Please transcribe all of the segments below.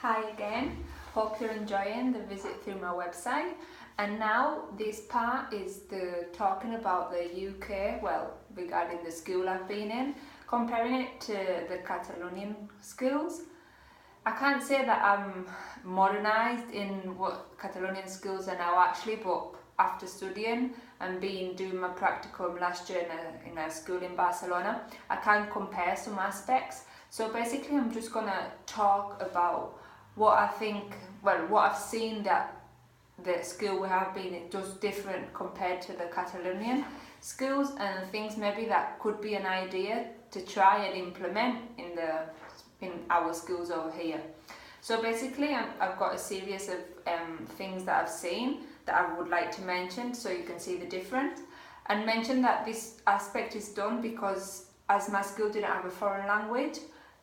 Hi again, hope you're enjoying the visit through my website. And now this part is talking about the UK, regarding the school I've been in, comparing it to the Catalonian schools. I can't say that I'm modernised in what Catalonian schools are now actually, but after studying and doing my practicum last year in a school in Barcelona, I can compare some aspects. So basically I'm just going to talk about what I think, what I've seen that the school we have been it does different compared to the Catalonian schools, and things maybe that could be an idea to try and implement in our schools over here. So basically I've got a series of things that I've seen that I would like to mention so you can see the difference, and mention that this aspect is done because as my school didn't have a foreign language,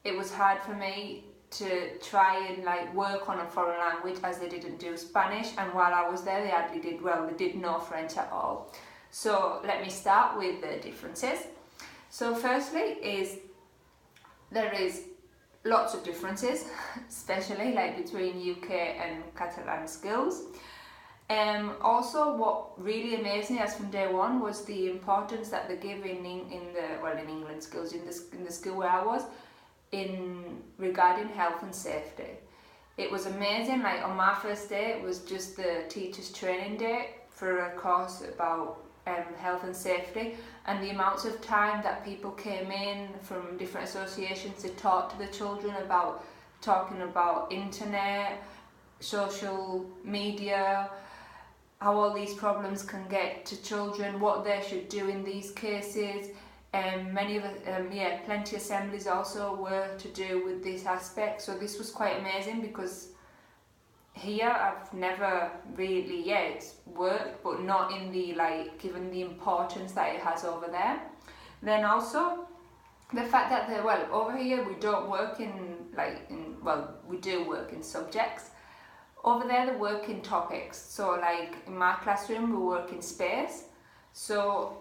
it was hard for me to try and work on a foreign language as they didn't do Spanish, and while I was there they did no French at all. So let me start with the differences. So firstly there is lots of differences, especially between UK and Catalan schools. Also, what really amazed me as from day one was the importance that they give in England schools, in the school where I was, regarding health and safety. It was amazing. On my first day, it was just the teachers' training day for a course about health and safety, and the amounts of time that people came in from different associations to talk to the children about talking about internet, social media, how all these problems can get to children, what they should do in these cases. Plenty assemblies also were to do with this aspect. So this was quite amazing because here I've never really it's worked, but not in the given the importance that it has over there. Then also the fact that over here we don't work we do work in subjects. Over there they work in topics. So in my classroom we work in space. So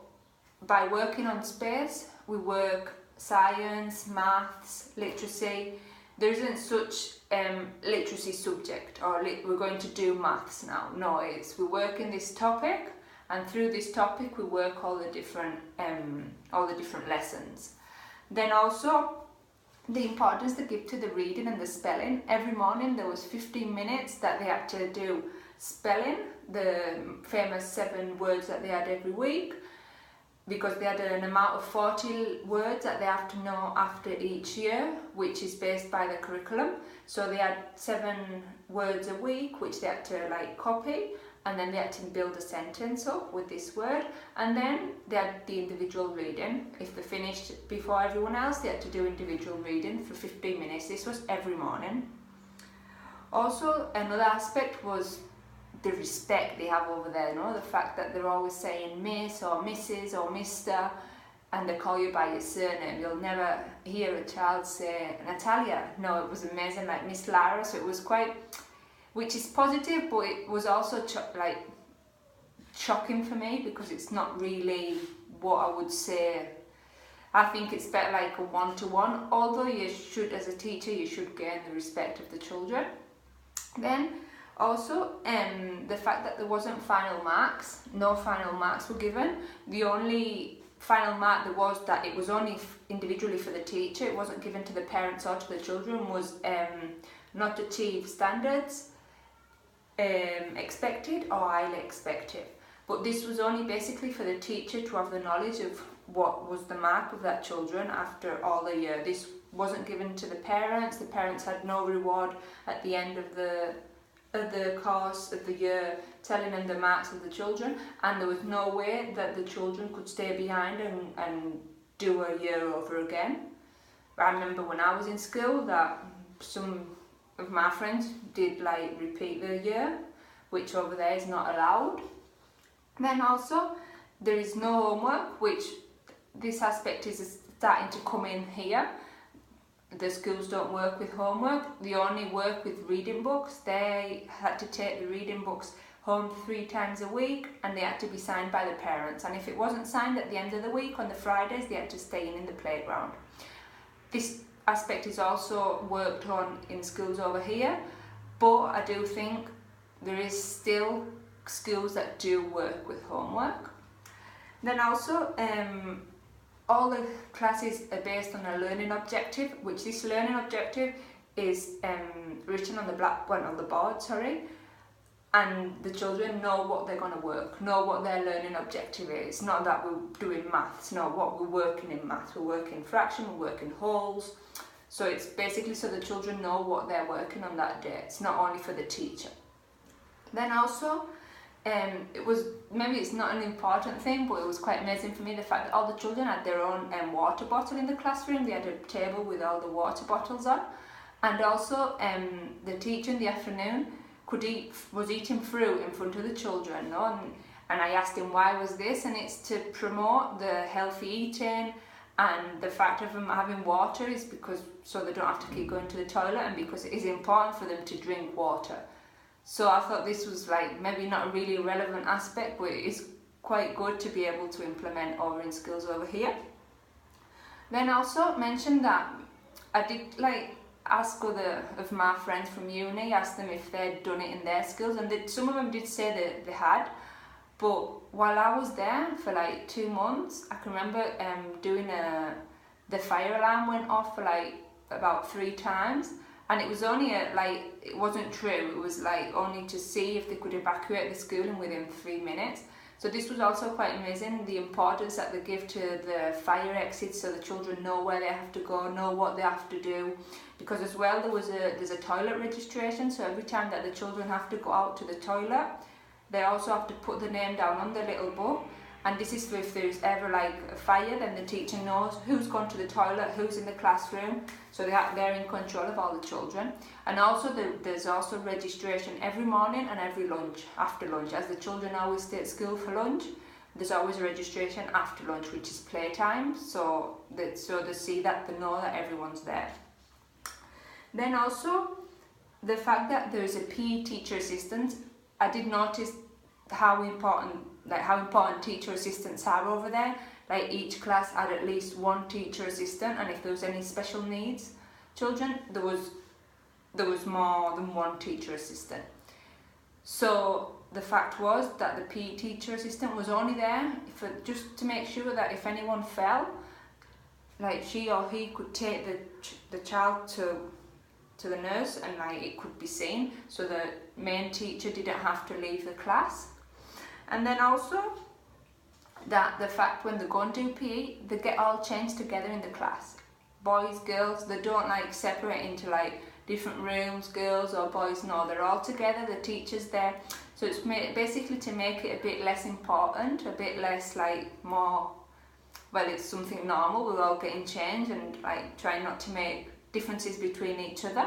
by working on space, we work science, maths, literacy. There isn't such literacy subject or we're going to do maths now. No, we work in this topic, and through this topic we work all the different lessons. Then also the importance they give to the reading and the spelling. Every morning there was 15 minutes that they had to do spelling, the famous 7 words that they had every week, because they had an amount of 40 words that they have to know after each year, which is based by the curriculum. So they had 7 words a week, which they had to copy, and then they had to build a sentence up with this word, and then they had the individual reading. If they finished before everyone else, they had to do individual reading for 15 minutes. This was every morning. Also, another aspect was the respect they have over there, the fact that they're always saying Miss or Mrs. or Mr. and they call you by your surname. You'll never hear a child say Natalia. No, it was amazing, Miss Lara. So it was which is positive, but it was also shocking for me because it's not really what I would say. I think it's better a one-to-one, although you should, as a teacher, you should gain the respect of the children. Then also, the fact that there wasn't final marks, no final marks were given. The only final mark there was that it was only individually for the teacher, it wasn't given to the parents or to the children, was not achieved standards expected or highly expected. But this was only basically for the teacher to have the knowledge of what was the mark of that children after all the year. This wasn't given to the parents had no reward at the end of the course of the year telling them the marks of the children, and there was no way that the children could stay behind and do a year over again. I remember when I was in school that some of my friends did repeat the year, which over there is not allowed. Then also there is no homework, which this aspect is starting to come in here. The schools don't work with homework, they only work with reading books. They had to take the reading books home 3 times a week, and they had to be signed by the parents, and if it wasn't signed at the end of the week on the Fridays, they had to stay in the playground. This aspect is also worked on in schools over here, but I do think there is still schools that do work with homework. Then also all the classes are based on a learning objective, which this learning objective is written on the board, and the children know what they're going to work, know what their learning objective is. Not that we're doing maths, no, what we're working in maths. We're working fraction, we're working wholes. So it's basically so the children know what they're working on that day. It's not only for the teacher. Then also, it was, maybe it's not an important thing, but it was quite amazing for me, the fact that all the children had their own water bottle in the classroom. They had a table with all the water bottles on. And also, the teacher in the afternoon was eating fruit in front of the children, no? And I asked him why was this, and it's to promote the healthy eating, and the fact of them having water is because so they don't have to keep going to the toilet, and because it is important for them to drink water. So I thought this was like maybe not a really relevant aspect, but it is quite good to be able to implement over in schools over here. Then also mentioned that I did like ask other of my friends from uni, asked them if they'd done it in their schools, and some of them did say that they had. But while I was there for like 2 months, I can remember doing the fire alarm went off for like about 3 times, and it was only it wasn't true, it was like only to see if they could evacuate the school in within 3 minutes. So this was also quite amazing, the importance that they give to the fire exits, so the children know where they have to go, know what they have to do. Because as well there's a toilet registration, so every time that the children have to go out to the toilet, they also have to put the name down on the little book. And this is for if there's ever like a fire, then the teacher knows who's gone to the toilet, who's in the classroom, so they're in control of all the children. And also there's also registration every morning and every lunch, after lunch, as the children always stay at school for lunch. There's always a registration after lunch, which is playtime, so they see that they know that everyone's there. Then also the fact that there's a PE teacher assistant, I did notice how important teacher assistants are over there. Like each class had at least one teacher assistant, and if there was any special needs children, there was more than one teacher assistant. So the fact was that the PE teacher assistant was only there for just to make sure that if anyone fell, like she or he could take the child to the nurse, and like it could be seen, so the main teacher didn't have to leave the class. And then also that the fact when they go and do PE, they get all changed together in the class. Boys, girls, they don't like separate into like different rooms, girls or boys, no, they're all together, the teacher's there. So it's basically to make it a bit less important, a bit less like more, well, it's something normal, we're all getting changed, and like trying not to make differences between each other,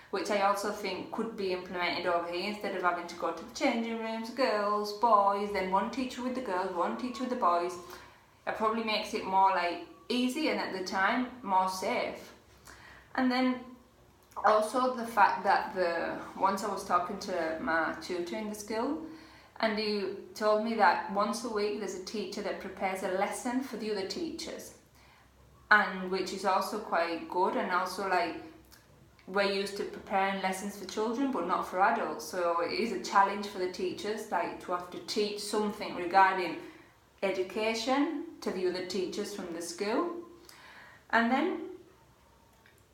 which I also think could be implemented over here. Instead of having to go to the changing rooms, girls, boys, then one teacher with the girls, one teacher with the boys, it probably makes it more like easy and at the time more safe. And then also the fact that once I was talking to my tutor in the school, and he told me that once a week there's a teacher that prepares a lesson for the other teachers, and which is also quite good. And also like we're used to preparing lessons for children but not for adults, so it is a challenge for the teachers, like to have to teach something regarding education to the other teachers from the school. And then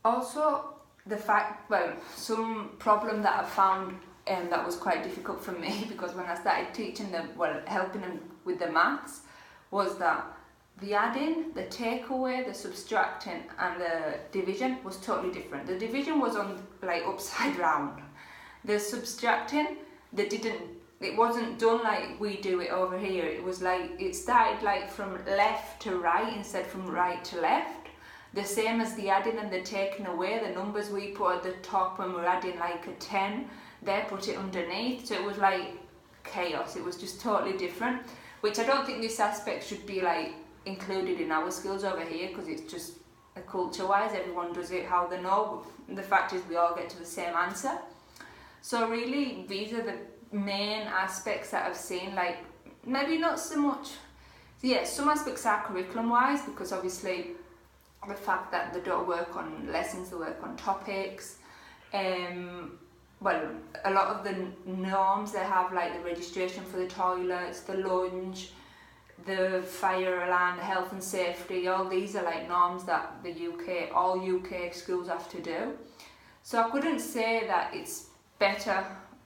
also the fact, well, some problem that I found that was quite difficult for me, because when I started teaching them, well, helping them with the maths, was that the adding, the takeaway, the subtracting and the division was totally different. The division was on like upside down. The subtracting, it wasn't done like we do it over here. It was like, it started like from left to right instead from right to left. The same as the adding and the taking away, the numbers we put at the top when we're adding like a 10, they put it underneath. So it was like chaos. It was just totally different, which I don't think this aspect should be like included in our skills over here, because it's just culture wise, everyone does it how they know. The fact is we all get to the same answer. So really these are the main aspects that I've seen, like maybe not so much, yeah, some aspects are curriculum wise, because obviously the fact that they don't work on lessons, they work on topics. Well, a lot of the norms they have, like the registration for the toilets, the lunch, the fire alarm, the health and safety, all these are like norms that all UK schools have to do. So I couldn't say that it's better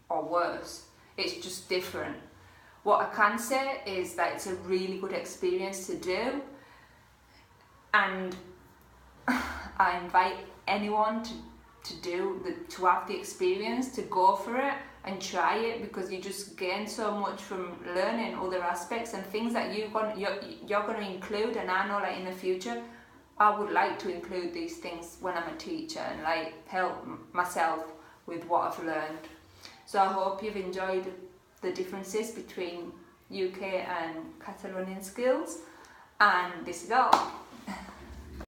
or worse, it's just different. What I can say is that it's a really good experience to do, and I invite anyone to have the experience, to go for it and try it, because you just gain so much from learning other aspects and things that you're going to include. And I know, like, in the future I would like to include these things when I'm a teacher and like help myself with what I've learned. So I hope you've enjoyed the differences between UK and Catalonian skills, and this is all.